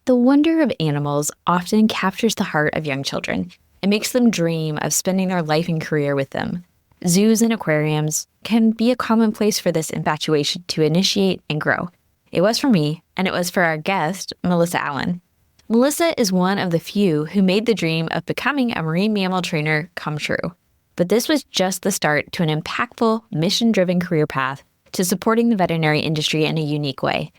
The wonder of animals often captures the heart of young children and makes them dream of spending their life and career with them. Zoos and aquariums can be a common place for this infatuation to initiate and grow. It was for me, and it was for our guest, Melyssa Allen. Melyssa is one of the few who made the dream of becoming a marine mammal trainer come true. But this was just the start to an impactful, mission-driven career path to supporting the veterinary industry in a unique way.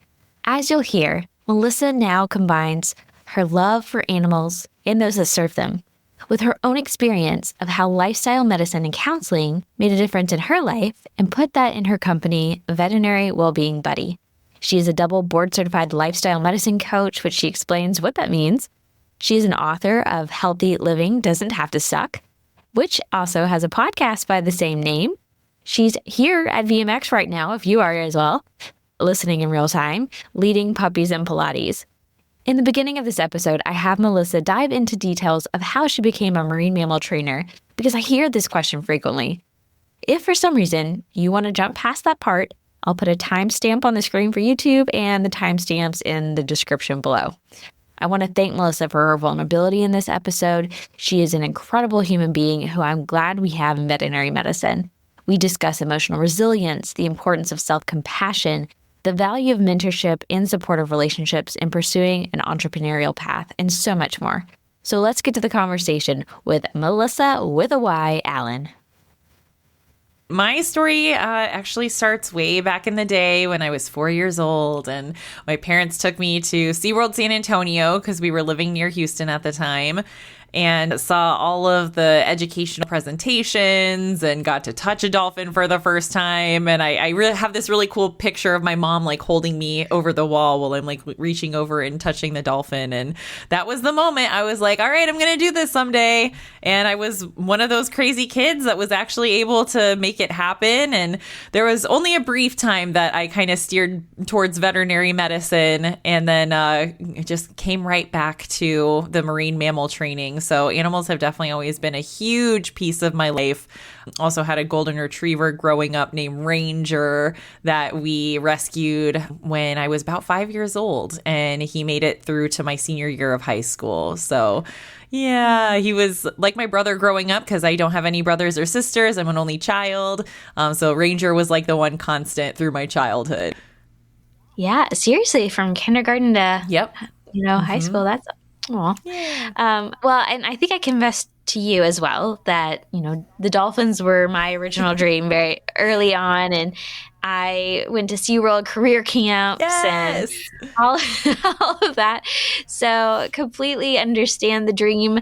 As you'll hear, Melyssa now combines her love for animals and those that serve them with her own experience of how lifestyle medicine and counseling made a difference in her life and put that in her company, Veterinary Wellbeing Buddy. She is a double board-certified lifestyle medicine coach, which she explains what that means. She is an author of Healthy Living Doesn't Have to Suck, which also has a podcast by the same name. She's here at VMX right now, if you are as well, listening in real time, leading puppies and Pilates. In the beginning of this episode, I have Melyssa dive into details of how she became a marine mammal trainer because I hear this question frequently. If for some reason you want to jump past that part, I'll put a timestamp on the screen for YouTube and the timestamps in the description below. I want to thank Melyssa for her vulnerability in this episode. She is an incredible human being who I'm glad we have in veterinary medicine. We discuss emotional resilience, the importance of self-compassion, the value of mentorship and supportive relationships in pursuing an entrepreneurial path, and so much more. So let's get to the conversation with Melyssa with a Y Allen. My story actually starts way back in the day when I was 4 years old, and my parents took me to SeaWorld San Antonio because we were living near Houston at the time, and saw all of the educational presentations and got to touch a dolphin for the first time. And I really have this really cool picture of my mom like holding me over the wall while I'm like reaching over and touching the dolphin. And that was the moment I was like, all right, I'm going to do this someday. And I was one of those crazy kids that was actually able to make it happen. And there was only a brief time that I kind of steered towards veterinary medicine, and then it just came right back to the marine mammal training. So animals have definitely always been a huge piece of my life. Also had a golden retriever growing up named Ranger that we rescued when I was about 5 years old, and he made it through to my senior year of high school. So yeah, he was like my brother growing up because I don't have any brothers or sisters. I'm an only child. So Ranger was like the one constant through my childhood. Yeah, seriously, from kindergarten to high school, that's aw. Yeah. Well, and I think I confessed to you as well that, the dolphins were my original dream very early on. And I went to SeaWorld career camps and all of that. So completely understand the dream.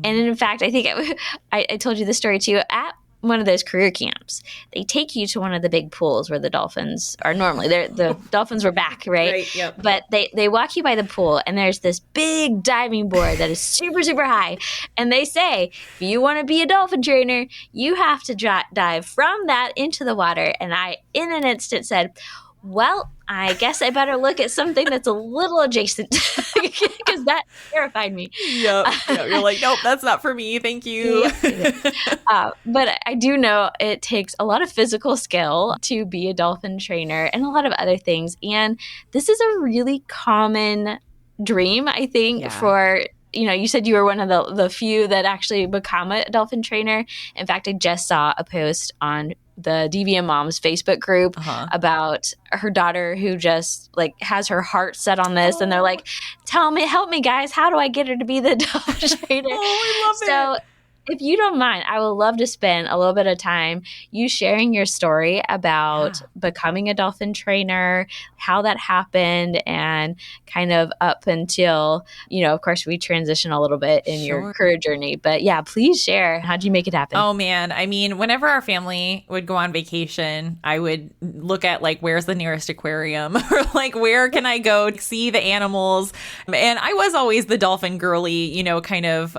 And in fact, I think I told you the story too. At one of those career camps, they take you to one of the big pools where the dolphins are normally. The dolphins were back, right? Right, yep. But they walk you by the pool, and there's this big diving board that is super, super high. And they say, if you want to be a dolphin trainer, you have to dive from that into the water. And I, in an instant, said, well, I guess I better look at something that's a little adjacent because that terrified me. Yep. You're like, nope, that's not for me. Thank you. But I do know it takes a lot of physical skill to be a dolphin trainer and a lot of other things. And this is a really common dream, I think, for you said you were one of the few that actually become a dolphin trainer. In fact, I just saw a post on the DVM Moms Facebook group about her daughter who just like has her heart set on this. And they're like, help me guys. How do I get her to be the dolphin trainer? I love it. If you don't mind, I would love to spend a little bit of time you sharing your story about becoming a dolphin trainer, how that happened, and kind of up until, of course, we transition a little bit in your career journey. But yeah, please share. How'd you make it happen? Oh, man. I mean, whenever our family would go on vacation, I would look at like, where's the nearest aquarium? Or like, where can I go to see the animals? And I was always the dolphin girly, kind of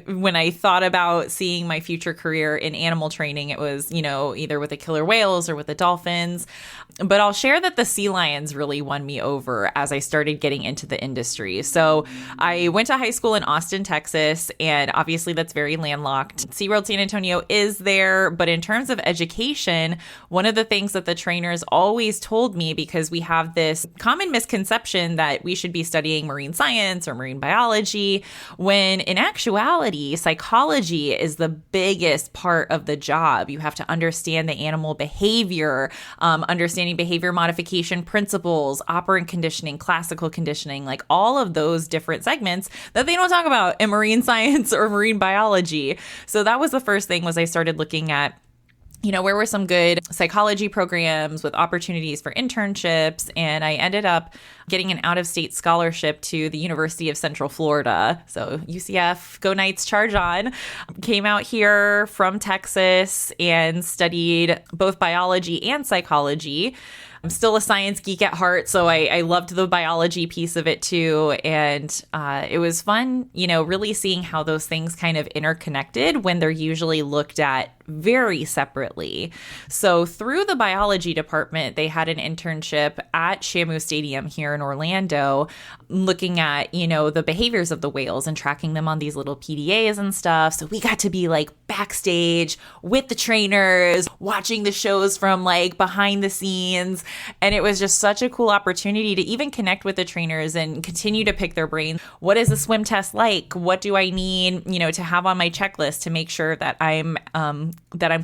when I thought about about seeing my future career in animal training, it was, either with the killer whales or with the dolphins. But I'll share that the sea lions really won me over as I started getting into the industry. So I went to high school in Austin, Texas, and obviously that's very landlocked. SeaWorld San Antonio is there, but in terms of education, one of the things that the trainers always told me, because we have this common misconception that we should be studying marine science or marine biology, when in actuality, psychology is the biggest part of the job. You have to understand the animal behavior, understanding behavior modification principles, operant conditioning, classical conditioning, like all of those different segments that they don't talk about in marine science or marine biology. So that was the first thing, was I started looking at where were some good psychology programs with opportunities for internships. And I ended up getting an out-of-state scholarship to the University of Central Florida. So UCF, go Knights, charge on. Came out here from Texas and studied both biology and psychology. I'm still a science geek at heart, so I loved the biology piece of it too. And it was fun, really seeing how those things kind of interconnected when they're usually looked at very separately. So through the biology department, they had an internship at Shamu Stadium here in Orlando, looking at, the behaviors of the whales and tracking them on these little PDAs and stuff. So we got to be like backstage with the trainers, watching the shows from like behind the scenes. And it was just such a cool opportunity to even connect with the trainers and continue to pick their brains. What is a swim test like? What do I need, to have on my checklist to make sure that I'm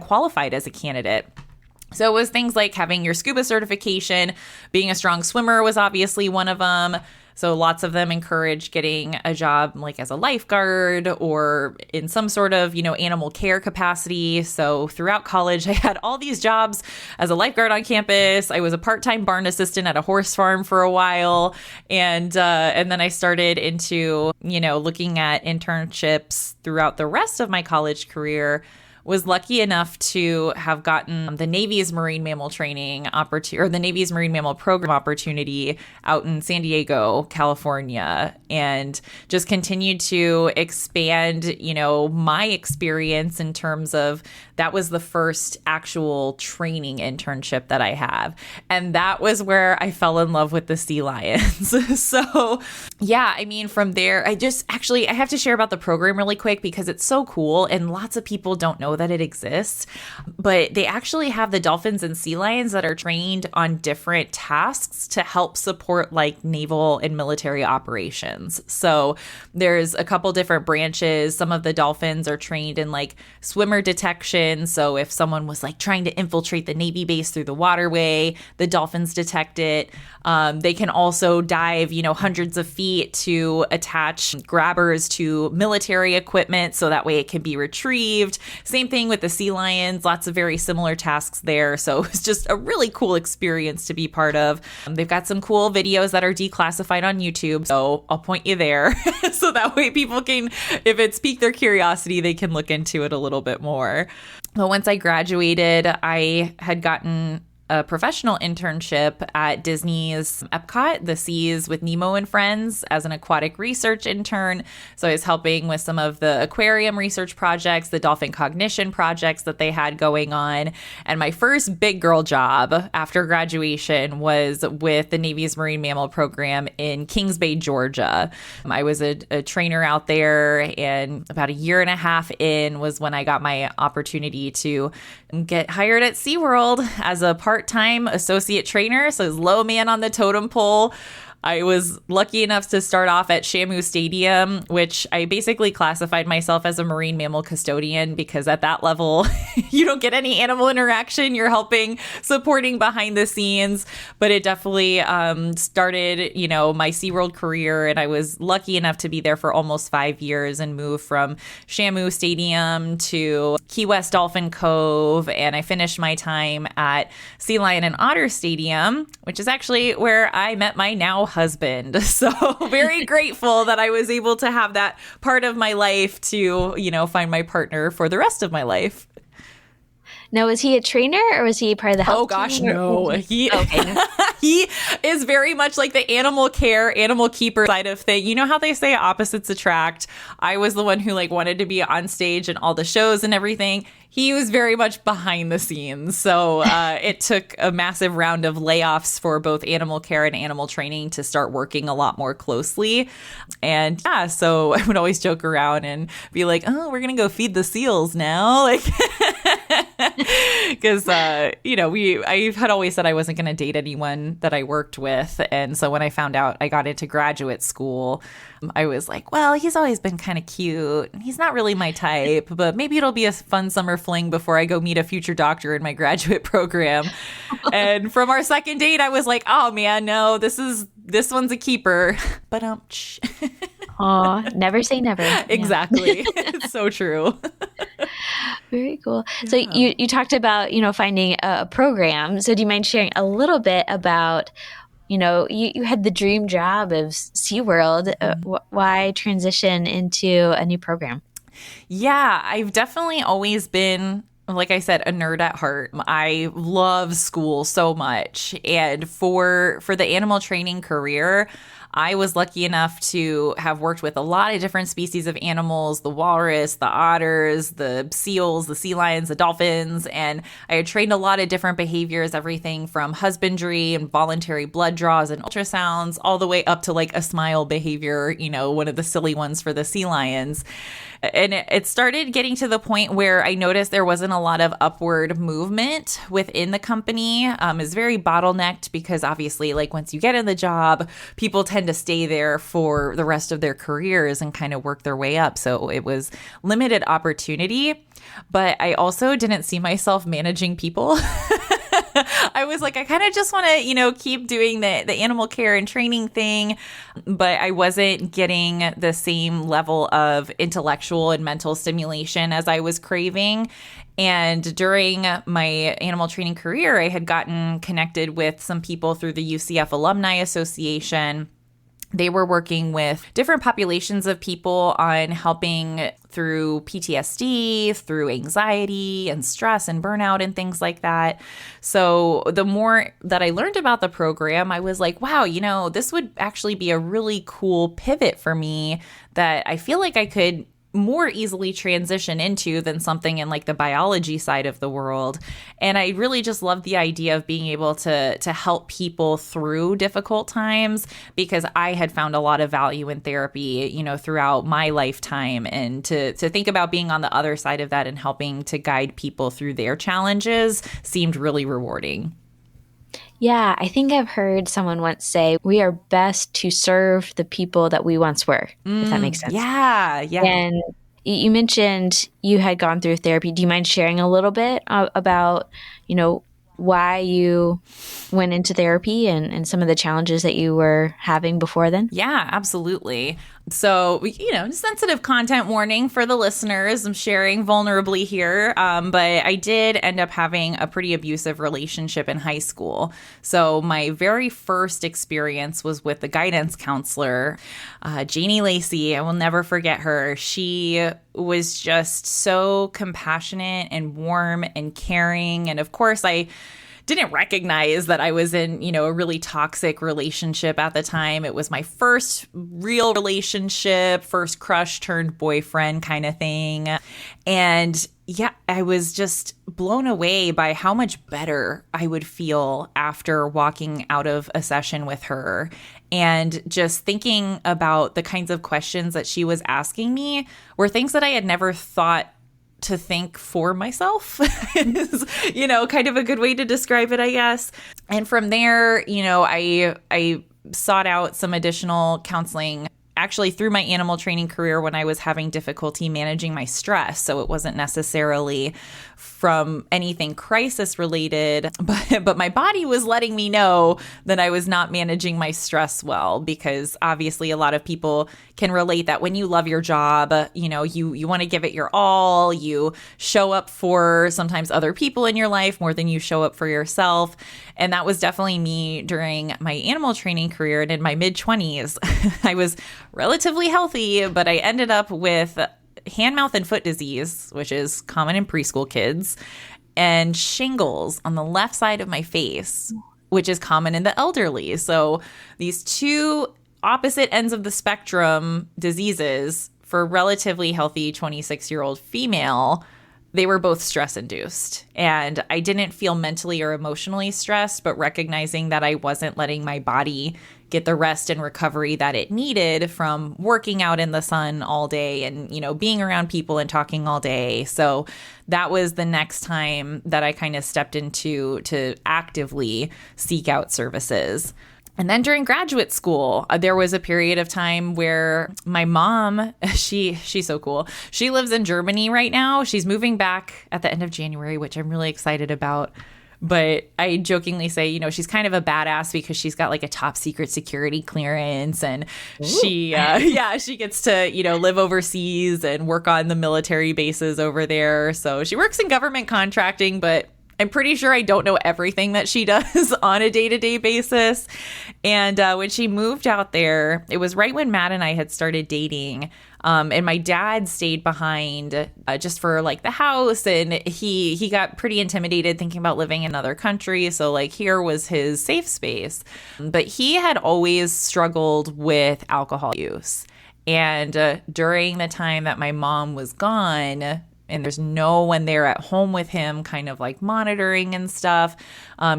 qualified as a candidate? So it was things like having your scuba certification, being a strong swimmer was obviously one of them. So lots of them encourage getting a job like as a lifeguard or in some sort of, animal care capacity. So throughout college, I had all these jobs as a lifeguard on campus. I was a part-time barn assistant at a horse farm for a while. And then I started into, looking at internships throughout the rest of my college career. Was lucky enough to have gotten the Navy's marine mammal training opportunity, or the Navy's marine mammal program opportunity out in San Diego, California, and just continued to expand, my experience in terms of that was the first actual training internship that I have. And that was where I fell in love with the sea lions. So yeah, from there, I have to share about the program really quick because it's so cool and lots of people don't know that it exists, but they actually have the dolphins and sea lions that are trained on different tasks to help support like naval and military operations. So there's a couple different branches. Some of the dolphins are trained in like swimmer detection. So if someone was like trying to infiltrate the Navy base through the waterway, the dolphins detect it. They can also dive, hundreds of feet to attach grabbers to military equipment so that way it can be retrieved. Same thing with the sea lions, lots of very similar tasks there. So it's just a really cool experience to be part of. They've got some cool videos that are declassified on YouTube. So I'll point you there so that way people can, if it's piqued their curiosity, they can look into it a little bit more. But once I graduated, I had gotten a professional internship at Disney's Epcot, the Seas with Nemo and Friends, as an aquatic research intern. So I was helping with some of the aquarium research projects, the dolphin cognition projects that they had going on. And my first big girl job after graduation was with the Navy's Marine Mammal Program in Kings Bay, Georgia. I was a trainer out there, and about a year and a half in was when I got my opportunity to get hired at SeaWorld as a part-time associate trainer. So I was low man on the totem pole. I was lucky enough to start off at Shamu Stadium, which I basically classified myself as a marine mammal custodian because at that level, you don't get any animal interaction. You're helping, supporting behind the scenes. But it definitely started, my SeaWorld career. And I was lucky enough to be there for almost 5 years and move from Shamu Stadium to Key West Dolphin Cove. And I finished my time at Sea Lion and Otter Stadium, which is actually where I met my now husband. So very grateful that I was able to have that part of my life to, find my partner for the rest of my life. Now, was he a trainer or was he part of the health Oh gosh, team? no. Okay. He is very much like the animal care, animal keeper side of thing. You know how they say opposites attract? I was the one who like wanted to be on stage and all the shows and everything. He was very much behind the scenes. So it took a massive round of layoffs for both animal care and animal training to start working a lot more closely. And yeah, so I would always joke around and be like, oh, we're going to go feed the seals now. Like, because, I had always said I wasn't going to date anyone that I worked with. And so when I found out I got into graduate school, I was like, well, he's always been kind of cute. He's not really my type, but maybe it'll be a fun summer fling before I go meet a future doctor in my graduate program. And from our second date, I was like, oh man, no, this one's a keeper. But Aw, never say never. Exactly. It's so true. Very cool. Yeah. So you talked about, finding a program. So do you mind sharing a little bit about, you had the dream job of SeaWorld. Why transition into a new program? Yeah, I've definitely always been, like I said, a nerd at heart. I love school so much. And for the animal training career, I was lucky enough to have worked with a lot of different species of animals, the walrus, the otters, the seals, the sea lions, the dolphins, and I had trained a lot of different behaviors, everything from husbandry and voluntary blood draws and ultrasounds, all the way up to like a smile behavior, one of the silly ones for the sea lions. And it started getting to the point where I noticed there wasn't a lot of upward movement within the company. It's very bottlenecked because obviously, like once you get in the job, people tend to stay there for the rest of their careers and kind of work their way up. So it was limited opportunity, but I also didn't see myself managing people. I was like, I kind of just want to, keep doing the animal care and training thing, but I wasn't getting the same level of intellectual and mental stimulation as I was craving. And during my animal training career, I had gotten connected with some people through the UCF Alumni Association. They were working with different populations of people on helping through PTSD, through anxiety and stress and burnout and things like that. So the more that I learned about the program, I was like, wow, this would actually be a really cool pivot for me that I feel like I could more easily transition into than something in like the biology side of the world. And I really just love the idea of being able to help people through difficult times because I had found a lot of value in therapy, throughout my lifetime. And to think about being on the other side of that and helping to guide people through their challenges seemed really rewarding. Yeah, I think I've heard someone once say, we are best to serve the people that we once were, if that makes sense. Yeah. And you mentioned you had gone through therapy. Do you mind sharing a little bit about, why you went into therapy and some of the challenges that you were having before then? Yeah, absolutely. So, sensitive content warning for the listeners. I'm sharing vulnerably here, but I did end up having a pretty abusive relationship in high school. So my very first experience was with the guidance counselor, Janie Lacey. I will never forget her. She was just so compassionate and warm and caring. And of course, I didn't recognize that I was in, a really toxic relationship at the time. It was my first real relationship, first crush turned boyfriend kind of thing. And yeah, I was just blown away by how much better I would feel after walking out of a session with her. And just thinking about the kinds of questions that she was asking me were things that I had never thought to think for myself is, kind of a good way to describe it, I guess. And from there, I sought out some additional counseling actually through my animal training career when I was having difficulty managing my stress. So it wasn't necessarily from anything crisis related, but my body was letting me know that I was not managing my stress well, because obviously a lot of people can relate that when you love your job, you want to give it your all, you show up for sometimes other people in your life more than you show up for yourself. And that was definitely me during my animal training career. And in my mid-20s, I was relatively healthy, but I ended up with hand, mouth, and foot disease, which is common in preschool kids. and shingles on the left side of my face, which is common in the elderly. So these two opposite ends of the spectrum diseases for a relatively healthy 26-year-old female, they were both stress-induced. And I didn't feel mentally or emotionally stressed, but recognizing that I wasn't letting my body get the rest and recovery that it needed from working out in the sun all day and, being around people and talking all day. So that was the next time that I kind of stepped into to actively seek out services. And then during graduate school, there was a period of time where my mom, she's so cool. She lives in Germany right now. She's moving back at the end of January, which I'm really excited about. But I jokingly say, she's kind of a badass because she's got like a top secret security clearance, and she gets to, live overseas and work on the military bases over there. So she works in government contracting, but I'm pretty sure I don't know everything that she does on a day-to-day basis. And when she moved out there, it was right when Matt and I had started dating. And my dad stayed behind just for like the house. And he got pretty intimidated thinking about living in another country. So like here was his safe space. But he had always struggled with alcohol use. And during the time that my mom was gone, and there's no one there at home with him kind of like monitoring and stuff,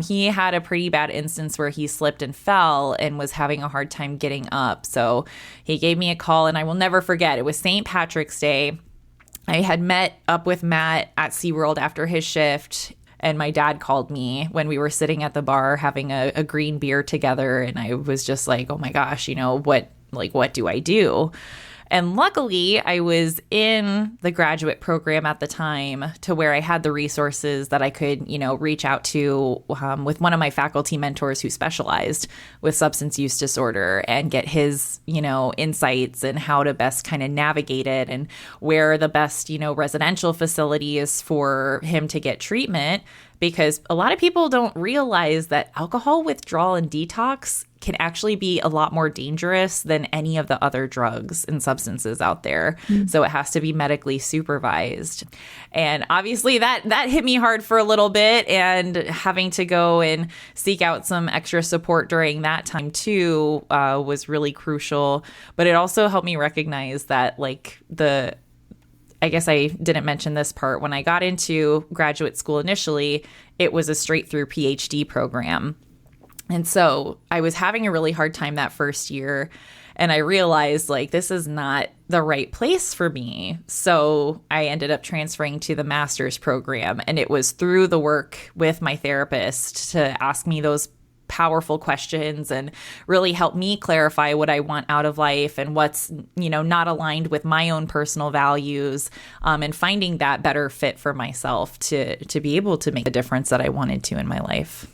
he had a pretty bad instance where he slipped and fell and was having a hard time getting up. So he gave me a call, and I will never forget. It was St. Patrick's Day. I had met up with Matt at SeaWorld after his shift, and my dad called me when we were sitting at the bar having a green beer together. And I was just like, oh my gosh, what do I do? And luckily, I was in the graduate program at the time to where I had the resources that I could, reach out to with one of my faculty mentors who specialized with substance use disorder and get his, insights and how to best kind of navigate it and where the best, residential facility is for him to get treatment. Because a lot of people don't realize that alcohol withdrawal and detox can actually be a lot more dangerous than any of the other drugs and substances out there. Mm-hmm. So it has to be medically supervised. And obviously that hit me hard for a little bit, and having to go and seek out some extra support during that time too was really crucial. But it also helped me recognize that I guess I didn't mention this part. When I got into graduate school initially, it was a straight through PhD program. And so I was having a really hard time that first year. And I realized this is not the right place for me. So I ended up transferring to the master's program. And it was through the work with my therapist to ask me those powerful questions and really help me clarify what I want out of life and what's, not aligned with my own personal values, and finding that better fit for myself to be able to make the difference that I wanted to in my life.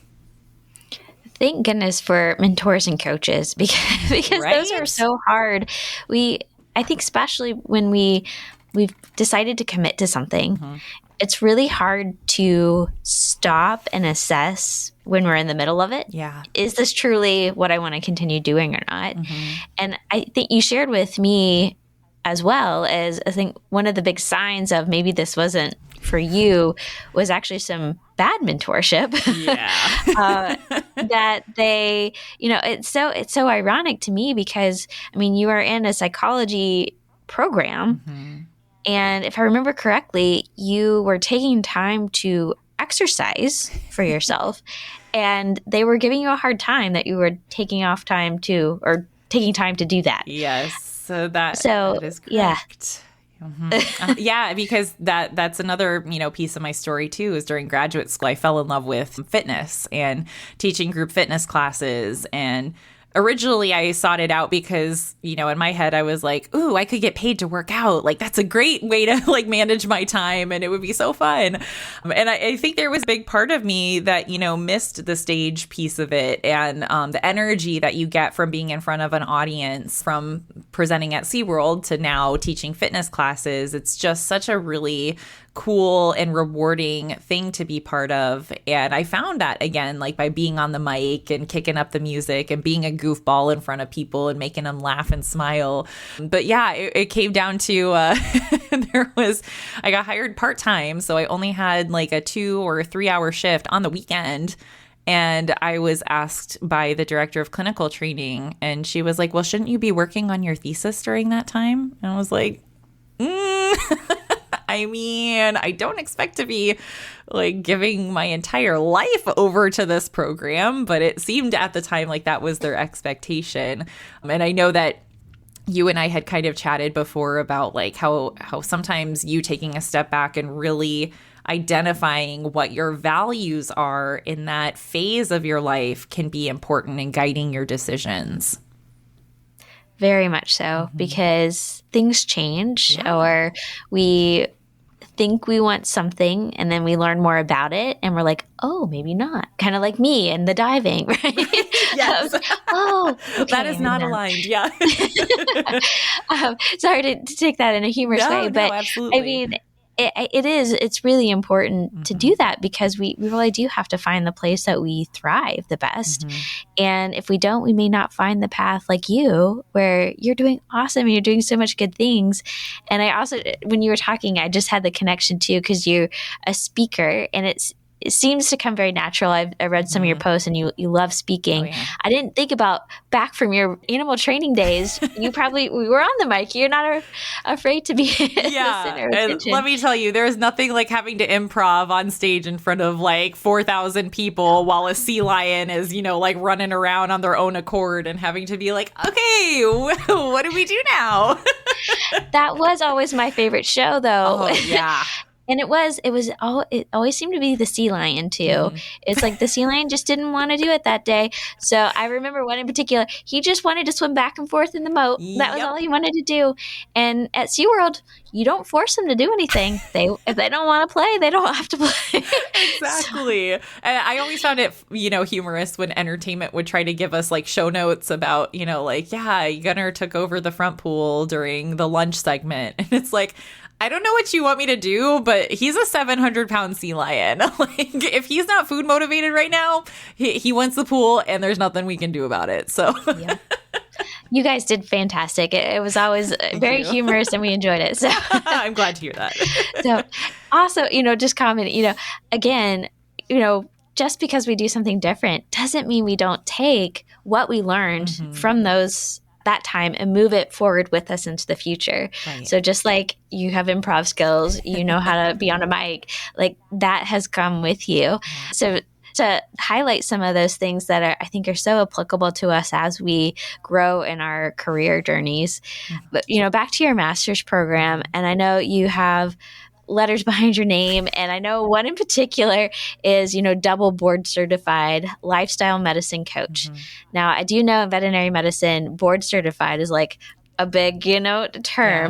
Thank goodness for mentors and coaches because Right? Those are so hard. I think especially when we've decided to commit to something, mm-hmm. It's really hard to stop and assess when we're in the middle of it. Yeah. Is this truly what I want to continue doing or not? Mm-hmm. And I think you shared with me as well as I think one of the big signs of maybe this wasn't for you was actually some bad mentorship. Yeah. That they, it's so ironic to me because, you are in a psychology program. Mm-hmm. And if I remember correctly, you were taking time to exercise for yourself, and they were giving you a hard time that you were taking time to do that. Yes. So that is correct. Yeah. Mm-hmm. Yeah, because that's another, piece of my story too, is during graduate school, I fell in love with fitness and teaching group fitness classes. And originally I sought it out because, in my head I was like, ooh, I could get paid to work out. That's a great way to manage my time, and it would be so fun. And I think there was a big part of me that, missed the stage piece of it, and the energy that you get from being in front of an audience, from presenting at SeaWorld to now teaching fitness classes. It's just such a really cool and rewarding thing to be part of. And I found that again, like by being on the mic and kicking up the music and being a goofball in front of people and making them laugh and smile. But yeah, it came down to I got hired part-time. So I only had like a 2 or 3 hour shift on the weekend. And I was asked by the director of clinical training, and she was like, well, shouldn't you be working on your thesis during that time? And I was like, I mean, I don't expect to be like giving my entire life over to this program, but it seemed at the time like that was their expectation. And I know that you and I had kind of chatted before about like how sometimes you taking a step back and really identifying what your values are in that phase of your life can be important in guiding your decisions. Very much so, because things change, or we think we want something and then we learn more about it and we're like, oh, maybe not. Kind of like me and the diving, right? Yes. Okay, that is not aligned. Yeah. Sorry to take that in a humorous way, but absolutely. I mean, it's really important to do that, because we really do have to find the place that we thrive the best. And if we don't, we may not find the path like you, where you're doing awesome and you're doing so much good things. And I also, when you were talking, I just had the connection too, because you're a speaker, and it seems to come very natural. I read some of your posts, and you love speaking. Oh, yeah. I didn't think about back from your animal training days. We were on the mic. You're not afraid to be yeah. And let me tell you, there's nothing like having to improv on stage in front of like 4,000 people while a sea lion is, like running around on their own accord and having to be like, okay, what do we do now? That was always my favorite show, though. Oh, yeah. And it always seemed to be the sea lion too. It's like the sea lion just didn't want to do it that day. So I remember one in particular, he just wanted to swim back and forth in the moat. That was all he wanted to do. And at SeaWorld, you don't force them to do anything. If they don't want to play, they don't have to play. Exactly. And I always found it, humorous when entertainment would try to give us like show notes about, Gunnar took over the front pool during the lunch segment. And it's like, I don't know what you want me to do, but he's a 700-pound sea lion. Like, if he's not food motivated right now, he wants the pool, and there's nothing we can do about it. So, yeah. You guys did fantastic. It was always very humorous, and we enjoyed it. So I'm glad to hear that. So, also, just comment. Again, just because we do something different doesn't mean we don't take what we learned from that time and move it forward with us into the future. Right. So just like you have improv skills, how to be on a mic, like that has come with you. Yeah. So to highlight some of those things that I think are so applicable to us as we grow in our career journeys. But, back to your master's program, and I know you have letters behind your name. And I know one in particular is, double board certified lifestyle medicine coach. Now, I do know in veterinary medicine, board certified is like a big, term.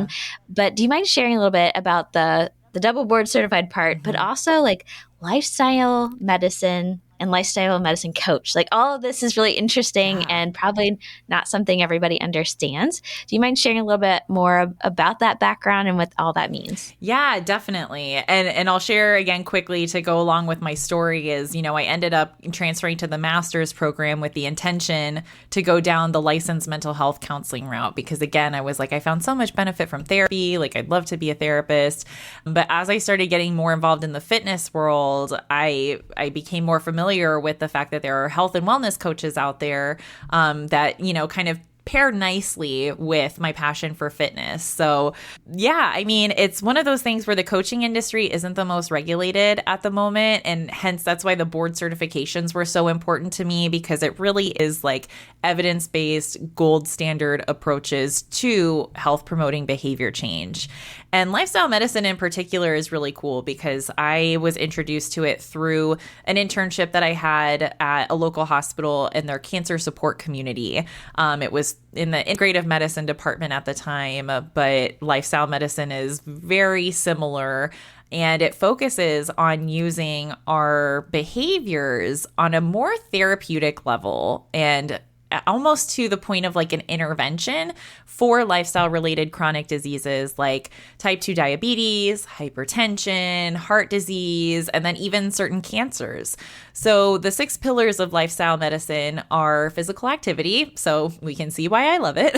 Yeah. But do you mind sharing a little bit about the double board certified part, but also like lifestyle medicine and lifestyle medicine coach? Like all of this is really interesting and probably not something everybody understands. Do you mind sharing a little bit more about that background and what all that means? Yeah, definitely. And I'll share again quickly to go along with my story is, I ended up transferring to the master's program with the intention to go down the licensed mental health counseling route, because again, I was like, I found so much benefit from therapy. Like I'd love to be a therapist. But as I started getting more involved in the fitness world, I became more familiar with the fact that there are health and wellness coaches out there that, kind of pair nicely with my passion for fitness. So yeah, I mean, it's one of those things where the coaching industry isn't the most regulated at the moment. And hence that's why the board certifications were so important to me, because it really is like evidence-based gold standard approaches to health promoting behavior change. And lifestyle medicine in particular is really cool because I was introduced to it through an internship that I had at a local hospital in their cancer support community. It was in the integrative medicine department at the time, but lifestyle medicine is very similar. And it focuses on using our behaviors on a more therapeutic level. And almost to the point of like an intervention for lifestyle related chronic diseases like type 2 diabetes, hypertension, heart disease, and then even certain cancers. So the 6 pillars of lifestyle medicine are physical activity, so we can see why I love it.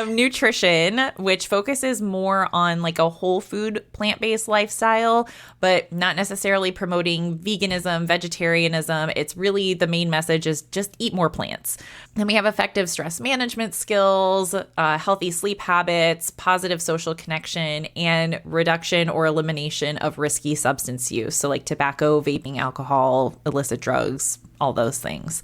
Nutrition, which focuses more on like a whole food, plant-based lifestyle, but not necessarily promoting veganism, vegetarianism. It's really the main message is just eat more plants. Then we have effective stress management skills, healthy sleep habits, positive social connection, and reduction or elimination of risky substance use. So like tobacco, vaping, alcohol, illicit drugs, all those things.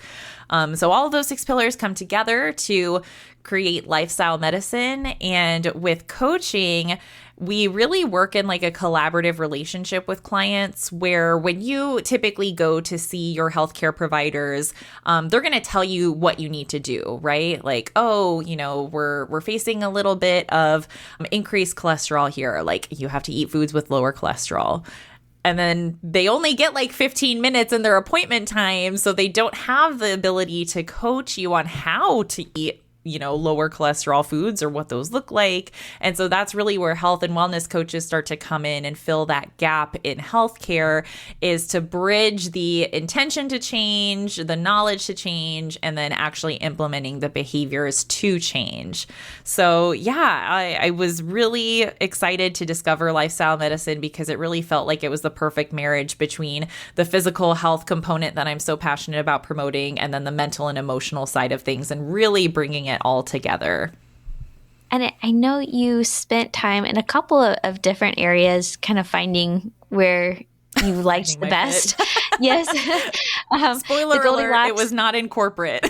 So all of those 6 pillars come together to create lifestyle medicine. And with coaching, we really work in like a collaborative relationship with clients where when you typically go to see your healthcare providers, they're going to tell you what you need to do, right? Like, oh, you know, we're facing a little bit of increased cholesterol here. Like you have to eat foods with lower cholesterol. And then they only get like 15 minutes in their appointment time. So they don't have the ability to coach you on how to eat, you know, lower cholesterol foods or what those look like. And so that's really where health and wellness coaches start to come in and fill that gap in healthcare, is to bridge the intention to change, the knowledge to change, and then actually implementing the behaviors to change. So yeah, I was really excited to discover lifestyle medicine because it really felt like it was the perfect marriage between the physical health component that I'm so passionate about promoting and then the mental and emotional side of things, and really bringing it all together. And I know you spent time in a couple of different areas kind of finding where you liked the best. Yes. Spoiler alert, it was not in corporate.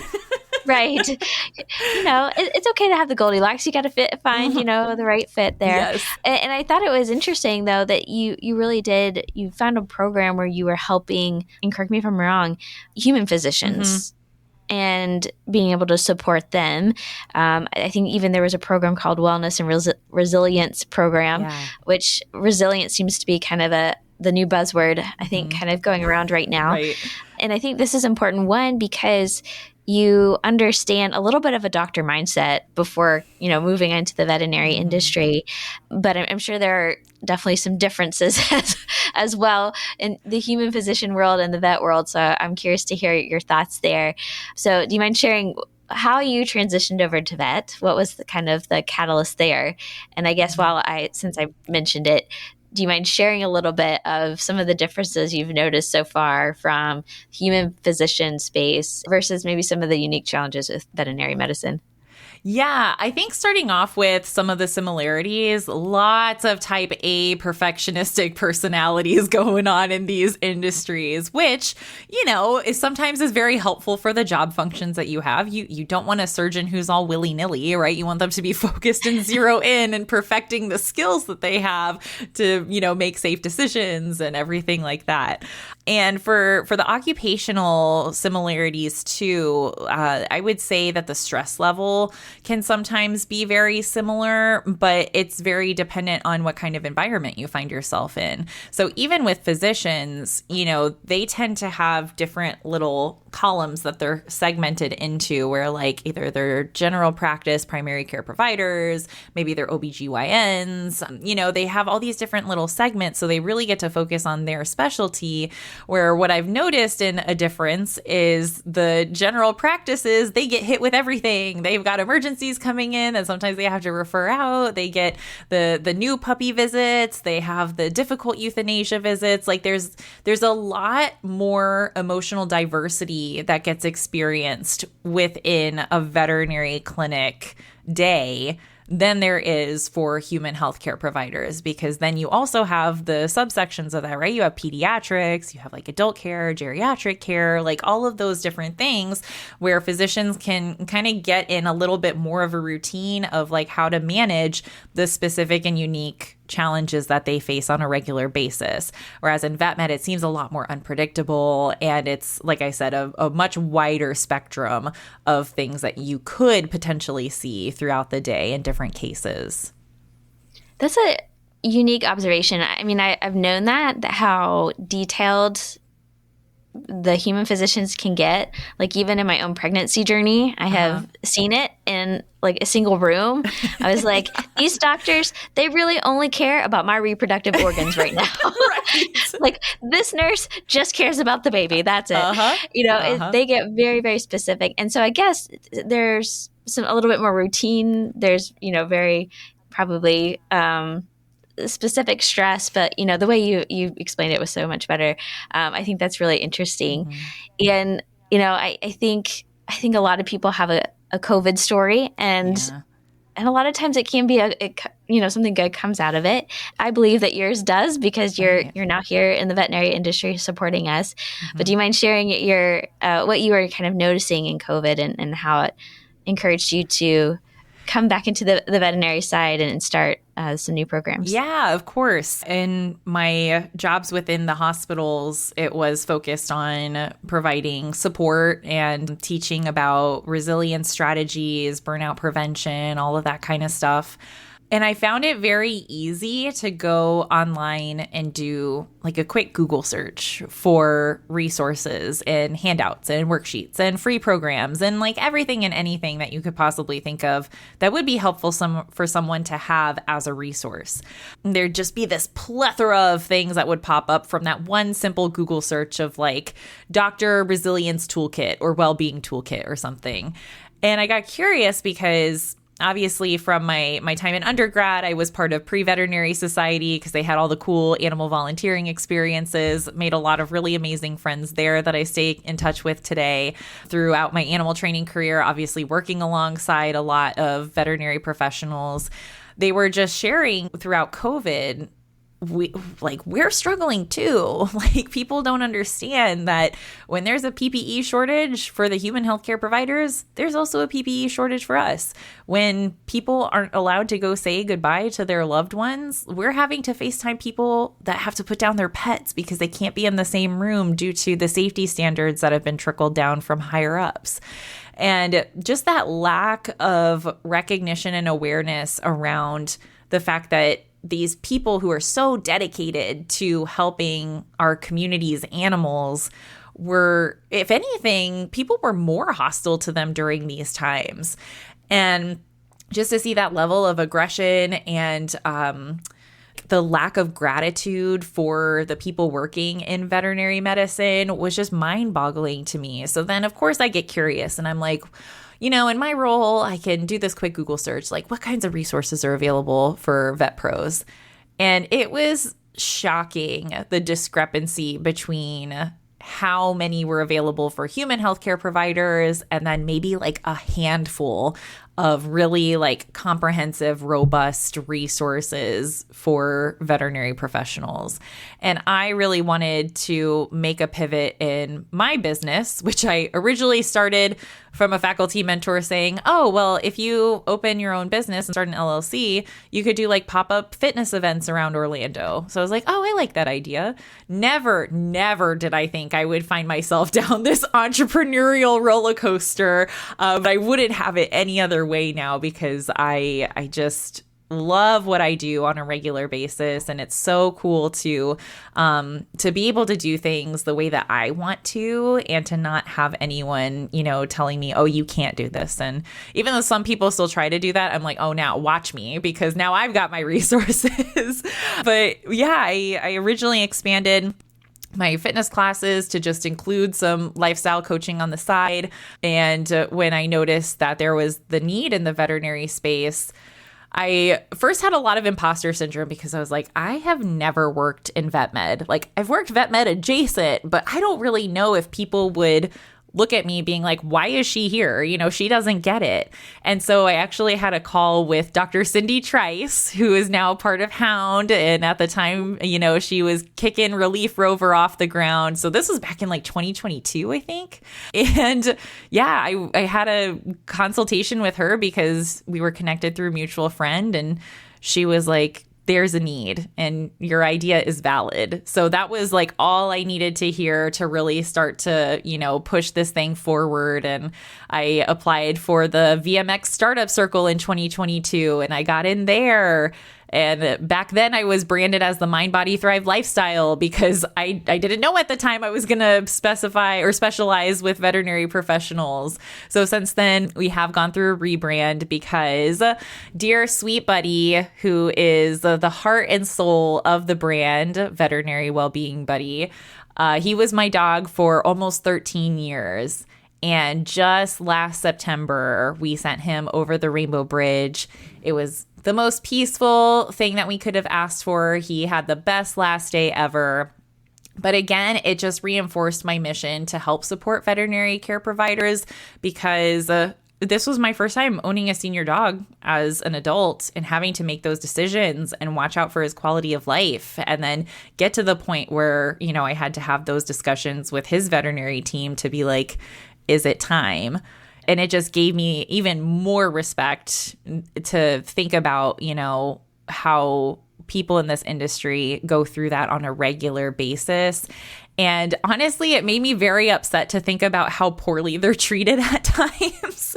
Right. You know, it's okay to have the Goldilocks. You got to find, you know, the right fit there. Yes. And I thought it was interesting, though, that you really did. You found a program where you were helping, and correct me if I'm wrong, human physicians. Mm-hmm. And being able to support them. I think even there was a program called Wellness and Resilience Program, which resilience seems to be kind of the new buzzword, I think, kind of going around right now. Right. And I think this is important, one, because you understand a little bit of a doctor mindset before, you know, moving into the veterinary industry. But I'm sure there are definitely some differences as well in the human physician world and the vet world. So I'm curious to hear your thoughts there. So do you mind sharing how you transitioned over to vet? What was the kind of the catalyst there? And I guess since I mentioned it, do you mind sharing a little bit of some of the differences you've noticed so far from human physician space versus maybe some of the unique challenges with veterinary medicine? Yeah, I think starting off with some of the similarities, lots of type A perfectionistic personalities going on in these industries, which, you know, sometimes is very helpful for the job functions that you have. You don't want a surgeon who's all willy-nilly, right? You want them to be focused and zero in and perfecting the skills that they have to, you know, make safe decisions and everything like that. And for the occupational similarities too, I would say that the stress level can sometimes be very similar, but it's very dependent on what kind of environment you find yourself in. So even with physicians, you know, they tend to have different little columns that they're segmented into, where like either they're general practice primary care providers, maybe they're OBGYNs, you know, they have all these different little segments. So they really get to focus on their specialty, where what I've noticed in a difference is the general practices, they get hit with everything. They've got emergencies coming in and sometimes they have to refer out. They get the new puppy visits. They have the difficult euthanasia visits. Like there's a lot more emotional diversity that gets experienced within a veterinary clinic day than there is for human healthcare providers, because then you also have the subsections of that, right? You have pediatrics, you have like adult care, geriatric care, like all of those different things where physicians can kind of get in a little bit more of a routine of like how to manage the specific and unique challenges that they face on a regular basis. Whereas in vet med, it seems a lot more unpredictable. And it's, like I said, a much wider spectrum of things that you could potentially see throughout the day in different cases. That's a unique observation. I mean, I've known that how detailed the human physicians can get. Like even in my own pregnancy journey, I have seen it in like a single room. I was like, these doctors, they really only care about my reproductive organs right now. Like this nurse just cares about the baby. That's it. They get very, very specific. And so I guess there's a little bit more routine. There's, very probably specific stress, but the way you explained it was so much better. I think that's really interesting. And I think a lot of people have a COVID story, and a lot of times it can be something good comes out of it. I believe that yours does, because you're now here in the veterinary industry supporting us. But do you mind sharing your what you were kind of noticing in COVID and how it encouraged you to come back into the veterinary side and start some new programs? Yeah, of course. In my jobs within the hospitals, it was focused on providing support and teaching about resilience strategies, burnout prevention, all of that kind of stuff. And I found it very easy to go online and do like a quick Google search for resources and handouts and worksheets and free programs and like everything and anything that you could possibly think of that would be helpful for someone to have as a resource. And there'd just be this plethora of things that would pop up from that one simple Google search of like Doctor Resilience Toolkit or Wellbeing Toolkit or something. And I got curious because obviously, from my time in undergrad, I was part of Pre-Veterinary Society because they had all the cool animal volunteering experiences, made a lot of really amazing friends there that I stay in touch with today. Throughout my animal training career, obviously working alongside a lot of veterinary professionals, they were just sharing throughout COVID, we're struggling too. Like people don't understand that when there's a PPE shortage for the human healthcare providers, there's also a PPE shortage for us. When people aren't allowed to go say goodbye to their loved ones, we're having to FaceTime people that have to put down their pets because they can't be in the same room due to the safety standards that have been trickled down from higher ups. And just that lack of recognition and awareness around the fact that these people who are so dedicated to helping our community's animals were, if anything, people were more hostile to them during these times. And just to see that level of aggression and the lack of gratitude for the people working in veterinary medicine was just mind-boggling to me. So then, of course, I get curious and I'm like, in my role, I can do this quick Google search, like what kinds of resources are available for vet pros? And it was shocking, the discrepancy between how many were available for human healthcare providers and then maybe like a handful of really like comprehensive, robust resources for veterinary professionals. And I really wanted to make a pivot in my business, which I originally started from a faculty mentor saying, oh, well, if you open your own business and start an LLC, you could do like pop-up fitness events around Orlando. So I was like, oh, I like that idea. Never did I think I would find myself down this entrepreneurial roller coaster. But I wouldn't have it any other way now because I just love what I do on a regular basis, and it's so cool to be able to do things the way that I want to, and to not have anyone telling me, oh, you can't do this. And even though some people still try to do that, I'm like, oh, now watch me, because now I've got my resources. But yeah, I originally expanded my fitness classes to just include some lifestyle coaching on the side. And when I noticed that there was the need in the veterinary space, I first had a lot of imposter syndrome because I was like, I have never worked in vet med. Like I've worked vet med adjacent, but I don't really know if people would look at me being like, why is she here? She doesn't get it. And so I actually had a call with Dr. Cindy Trice, who is now part of Hound. And at the time, she was kicking Relief Rover off the ground. So this was back in like 2022, I think. And yeah, I had a consultation with her because we were connected through a mutual friend. And she was like, there's a need and your idea is valid. So that was like all I needed to hear to really start to, push this thing forward. And I applied for the VMX Startup Circle in 2022 and I got in there. And back then I was branded as the Mind, Body, Thrive lifestyle because I didn't know at the time I was going to specify or specialize with veterinary professionals. So since then, we have gone through a rebrand because dear sweet Buddy, who is the heart and soul of the brand, Veterinary Wellbeing Buddy, he was my dog for almost 13 years. And just last September, we sent him over the Rainbow Bridge. It was the most peaceful thing that we could have asked for. He had the best last day ever. But again, it just reinforced my mission to help support veterinary care providers because this was my first time owning a senior dog as an adult and having to make those decisions and watch out for his quality of life and then get to the point where, I had to have those discussions with his veterinary team to be like, is it time? And it just gave me even more respect to think about, how people in this industry go through that on a regular basis. And honestly, it made me very upset to think about how poorly they're treated at times.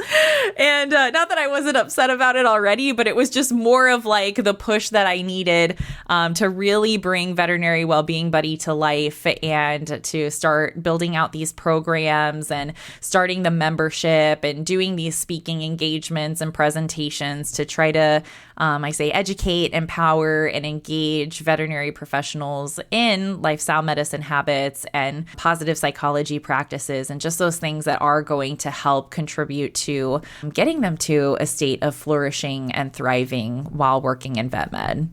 And not that I wasn't upset about it already, but it was just more of like the push that I needed to really bring Veterinary Wellbeing Buddy to life and to start building out these programs and starting the membership and doing these speaking engagements and presentations to try to, educate, empower, and engage veterinary professionals in lifestyle medicine habits and positive psychology practices and just those things that are going to help contribute to getting them to a state of flourishing and thriving while working in vet med.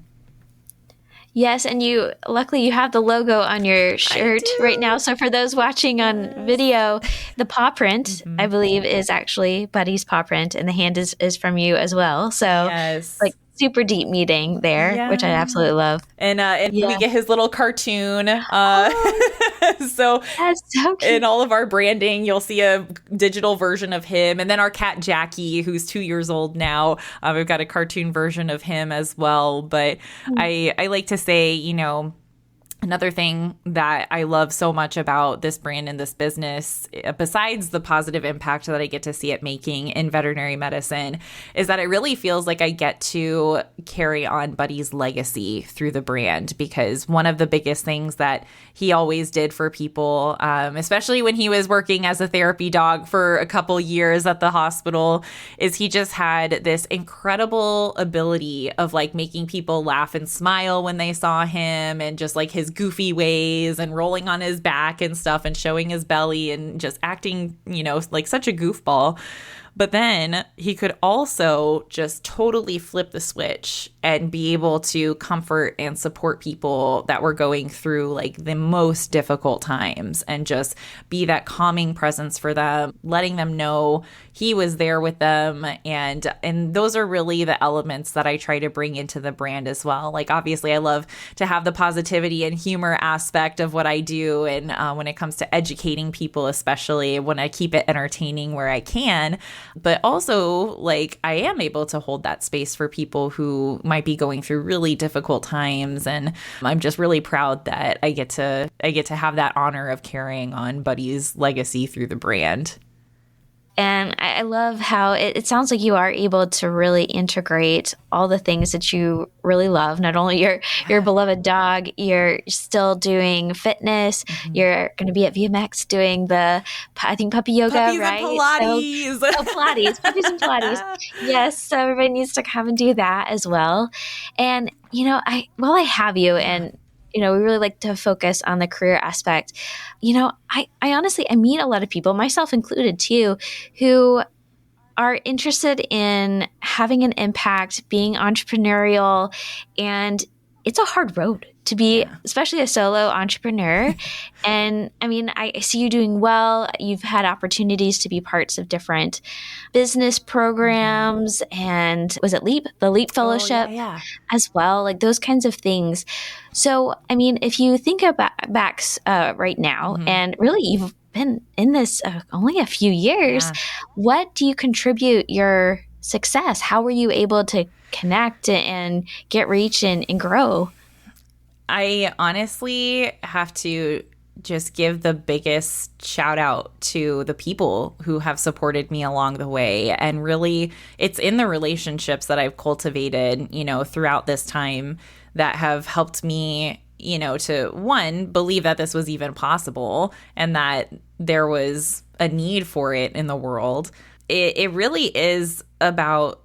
Yes, and luckily you have the logo on your shirt right now. So for those watching on video, the paw print, I believe, is actually Buddy's paw print, and the hand is from you as well. So yes. Super deep meeting there, which I absolutely love. And we get his little cartoon. So that's so cute. In all of our branding, you'll see a digital version of him. And then our cat, Jackie, who's 2 years old now, we've got a cartoon version of him as well. But I like to say, another thing that I love so much about this brand and this business, besides the positive impact that I get to see it making in veterinary medicine, is that it really feels like I get to carry on Buddy's legacy through the brand. Because one of the biggest things that he always did for people, especially when he was working as a therapy dog for a couple years at the hospital, is he just had this incredible ability of making people laugh and smile when they saw him, and just his goofy ways and rolling on his back and stuff and showing his belly and just acting, like such a goofball. But then he could also just totally flip the switch and be able to comfort and support people that were going through the most difficult times and just be that calming presence for them, letting them know he was there with them. And those are really the elements that I try to bring into the brand as well. Obviously, I love to have the positivity and humor aspect of what I do. And when it comes to educating people, especially when I keep it entertaining where I can. But also, I am able to hold that space for people who might be going through really difficult times. And I'm just really proud that I get to have that honor of carrying on Buddy's legacy through the brand. And I love how it sounds like you are able to really integrate all the things that you really love. Not only your beloved dog, you're still doing fitness. You're going to be at VMX doing puppy yoga, puppies right? And Pilates. Pilates, puppies and Pilates. Yes, so everybody needs to come and do that as well. And while I have you, and we really like to focus on the career aspect. I honestly, I meet a lot of people, myself included too, who are interested in having an impact, being entrepreneurial, and it's a hard road to be, especially a solo entrepreneur. And I see you doing well. You've had opportunities to be parts of different business programs, and was it LEAP, the LEAP Fellowship as well, those kinds of things. So, if you think about back right now, and really you've been in this only a few years, what do you contribute your success? How were you able to connect and get reach and grow? I honestly have to just give the biggest shout out to the people who have supported me along the way. And really, it's in the relationships that I've cultivated, throughout this time that have helped me, to one, believe that this was even possible and that there was a need for it in the world. It really is about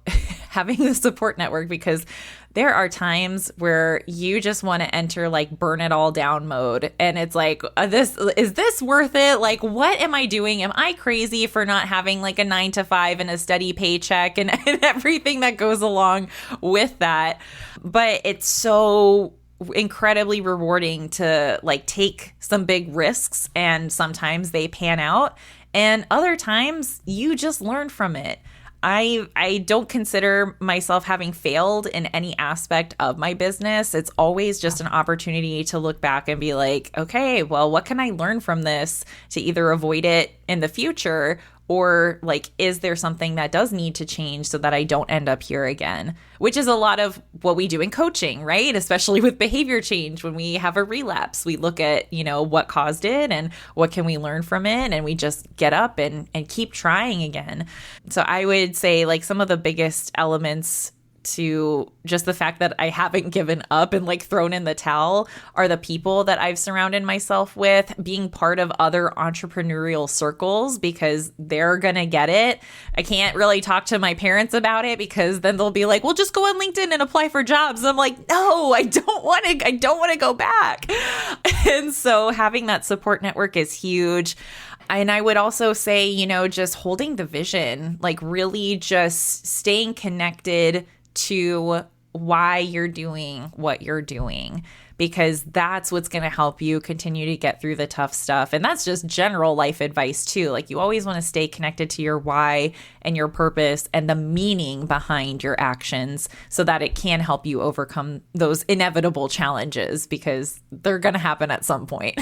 having the support network, because there are times where you just want to enter like burn it all down mode. And it's like, is this worth it? Like, what am I doing? Am I crazy for not having like a 9-to-5 and a steady paycheck and everything that goes along with that? But it's so incredibly rewarding to like take some big risks, and sometimes they pan out, and other times you just learn from it. I don't consider myself having failed in any aspect of my business. It's always just an opportunity to look back and be like, okay, well, what can I learn from this to either avoid it in the future, or like, is there something that does need to change so that I don't end up here again? Which is a lot of what we do in coaching, right? Especially with behavior change. When we have a relapse, we look at, what caused it and what can we learn from it? And we just get up and keep trying again. So I would say like some of the biggest elements to just the fact that I haven't given up and like thrown in the towel are the people that I've surrounded myself with, being part of other entrepreneurial circles, because they're going to get it. I can't really talk to my parents about it because then they'll be like, well, just go on LinkedIn and apply for jobs. I'm like, no, I don't want to go back. And so having that support network is huge. And I would also say, just holding the vision, like really just staying connected to why you're doing what you're doing, because that's what's going to help you continue to get through the tough stuff. And that's just general life advice too. Like, you always want to stay connected to your why and your purpose and the meaning behind your actions, so that it can help you overcome those inevitable challenges, because they're going to happen at some point.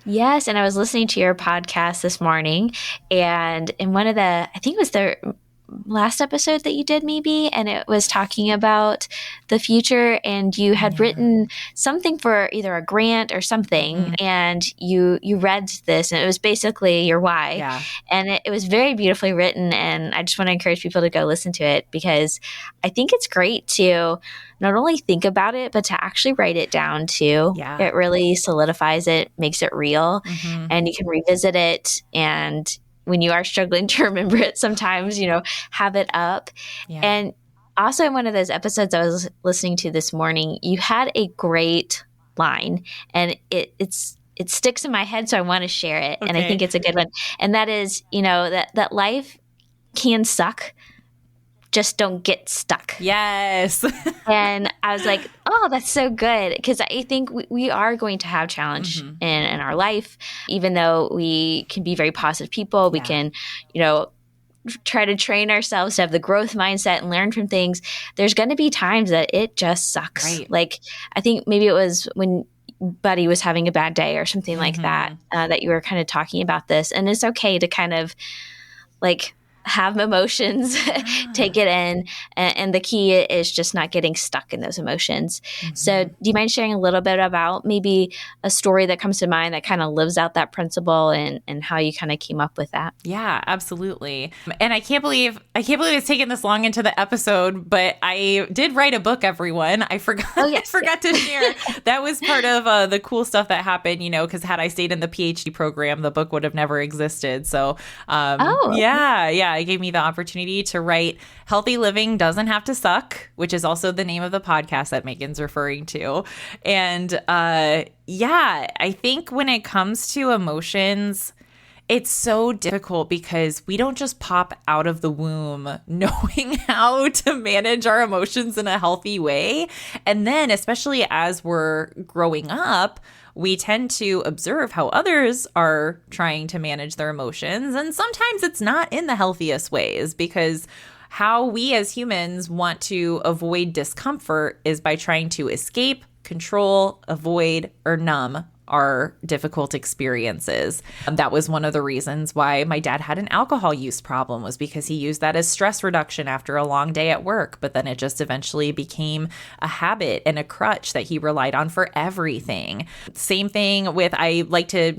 Yes. And I was listening to your podcast this morning, and in one of I think it was the last episode that you did maybe, and it was talking about the future, and you had written something for either a grant or something, and you read this, and it was basically your why, and it was very beautifully written, and I just want to encourage people to go listen to it, because I think it's great to not only think about it, but to actually write it down too. It really solidifies it, makes it real, and you can revisit it, and when you are struggling to remember it, sometimes, have it up. And also in one of those episodes I was listening to this morning, you had a great line, and it sticks in my head, so I want to share it. And I think it's a good one. And that is, that life can suck. Just don't get stuck. Yes. And I was like, oh, that's so good. Because I think we are going to have challenge in our life, even though we can be very positive people. We can, try to train ourselves to have the growth mindset and learn from things. There's going to be times that it just sucks. Right. Like, I think maybe it was when Buddy was having a bad day or something like that, that you were kind of talking about this. And it's okay to kind of like have emotions, take it in. And the key is just not getting stuck in those emotions. So do you mind sharing a little bit about maybe a story that comes to mind that kind of lives out that principle, and how you kind of came up with that? Yeah, absolutely. And I can't believe it's taken this long into the episode, but I did write a book, everyone. I forgot, I forgot to share. That was part of the cool stuff that happened, because had I stayed in the PhD program, the book would have never existed. So it gave me the opportunity to write Healthy Living Doesn't Have to Suck, which is also the name of the podcast that Megan's referring to. And I think when it comes to emotions, it's so difficult because we don't just pop out of the womb knowing how to manage our emotions in a healthy way. And then, especially as we're growing up, we tend to observe how others are trying to manage their emotions. And sometimes it's not in the healthiest ways, because how we as humans want to avoid discomfort is by trying to escape, control, avoid, or numb our difficult experiences. That was one of the reasons why my dad had an alcohol use problem, was because he used that as stress reduction after a long day at work. But then it just eventually became a habit and a crutch that he relied on for everything. Same thing with, I like to,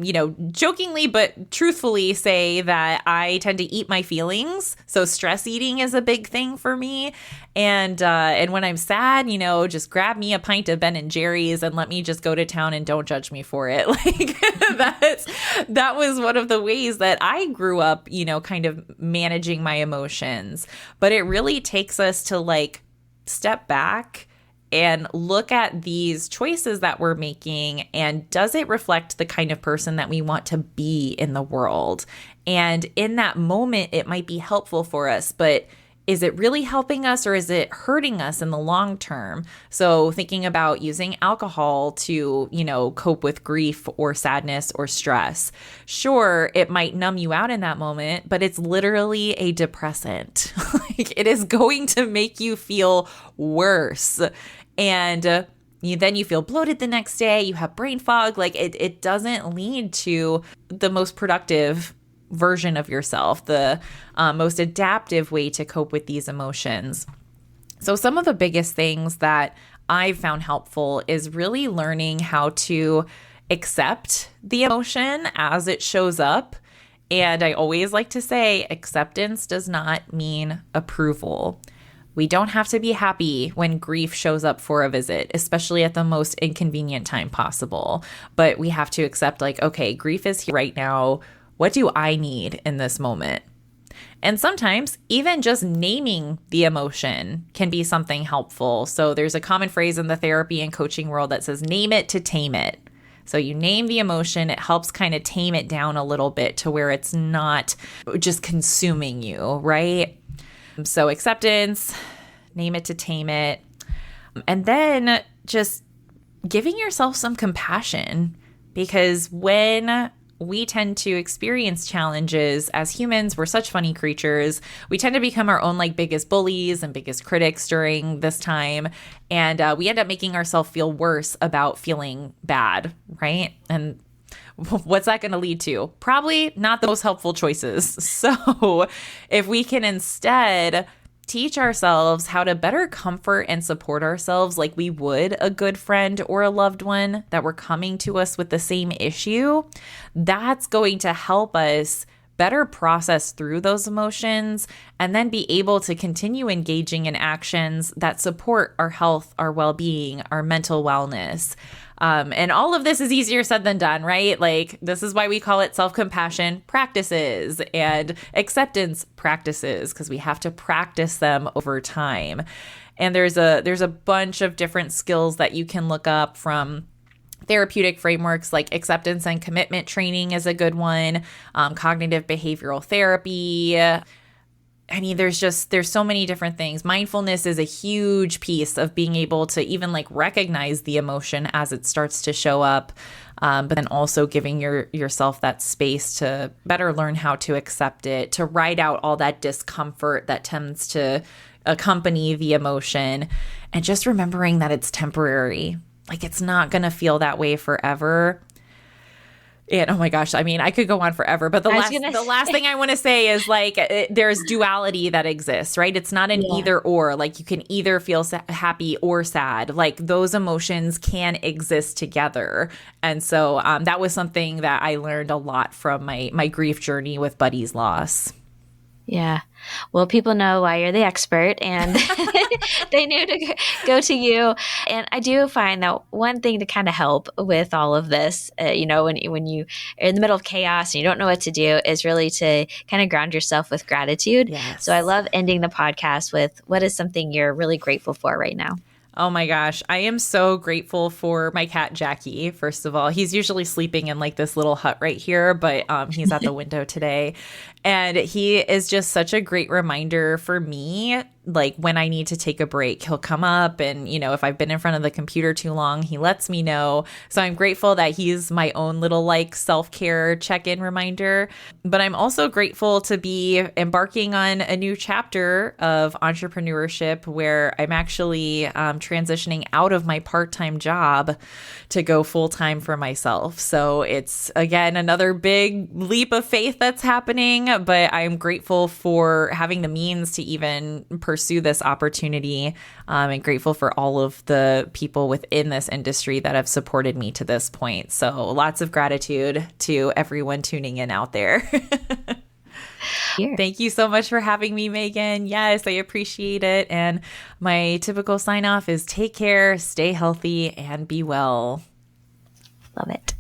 jokingly but truthfully say that I tend to eat my feelings. So stress eating is a big thing for me. And when I'm sad, just grab me a pint of Ben and Jerry's and let me just go to town and don't judge me for it. Like that was one of the ways that I grew up, kind of managing my emotions. But it really takes us to like step back and look at these choices that we're making, and does it reflect the kind of person that we want to be in the world? And in that moment, it might be helpful for us, but is it really helping us, or is it hurting us in the long term? So thinking about using alcohol to, cope with grief or sadness or stress. Sure, it might numb you out in that moment, but it's literally a depressant. Like, it is going to make you feel worse. And then you feel bloated the next day, you have brain fog. Like it doesn't lead to the most productive version of yourself, the most adaptive way to cope with these emotions. So some of the biggest things that I've found helpful is really learning how to accept the emotion as it shows up. And I always like to say, acceptance does not mean approval. We don't have to be happy when grief shows up for a visit, especially at the most inconvenient time possible. But we have to accept, like, okay, grief is here right now. What do I need in this moment? And sometimes even just naming the emotion can be something helpful. So there's a common phrase in the therapy and coaching world that says, name it to tame it. So you name the emotion, it helps kind of tame it down a little bit to where it's not just consuming you, right? So acceptance, name it to tame it. And then just giving yourself some compassion, because when we tend to experience challenges as humans, we're such funny creatures. We tend to become our own like biggest bullies and biggest critics during this time. And we end up making ourselves feel worse about feeling bad, right? And what's that going to lead to? Probably not the most helpful choices. So if we can instead teach ourselves how to better comfort and support ourselves like we would a good friend or a loved one that were coming to us with the same issue, that's going to help us better process through those emotions and then be able to continue engaging in actions that support our health, our well-being, our mental wellness. And all of this is easier said than done, right? Like, this is why we call it self-compassion practices and acceptance practices, because we have to practice them over time. And there's a bunch of different skills that you can look up from therapeutic frameworks, like acceptance and commitment training is a good one, cognitive behavioral therapy. I mean, there's so many different things. Mindfulness is a huge piece of being able to even like recognize the emotion as it starts to show up, but then also giving yourself that space to better learn how to accept it, to ride out all that discomfort that tends to accompany the emotion, and just remembering that it's temporary. Like, it's not going to feel that way forever. And oh my gosh, I mean, I could go on forever, but the last thing I want to say is like, there's duality that exists, right? It's not an either or. Like, you can either feel happy or sad. Like, those emotions can exist together. And so that was something that I learned a lot from my grief journey with Buddy's loss. Yeah. Well, people know why you're the expert, and they knew to go to you. And I do find that one thing to kind of help with all of this, when you are in the middle of chaos and you don't know what to do, is really to kind of ground yourself with gratitude. Yes. So I love ending the podcast with, what is something you're really grateful for right now? Oh my gosh. I am so grateful for my cat, Jackie. First of all, he's usually sleeping in like this little hut right here, but he's at the window today. And he is just such a great reminder for me, like when I need to take a break. He'll come up and, if I've been in front of the computer too long, he lets me know. So I'm grateful that he's my own little like self-care check-in reminder. But I'm also grateful to be embarking on a new chapter of entrepreneurship where I'm actually transitioning out of my part-time job to go full-time for myself. So it's, again, another big leap of faith that's happening, but I'm grateful for having the means to even pursue this opportunity, and grateful for all of the people within this industry that have supported me to this point. So lots of gratitude to everyone tuning in out there. Here. Thank you so much for having me, Megan. Yes, I appreciate it. And my typical sign off is take care, stay healthy, and be well. Love it.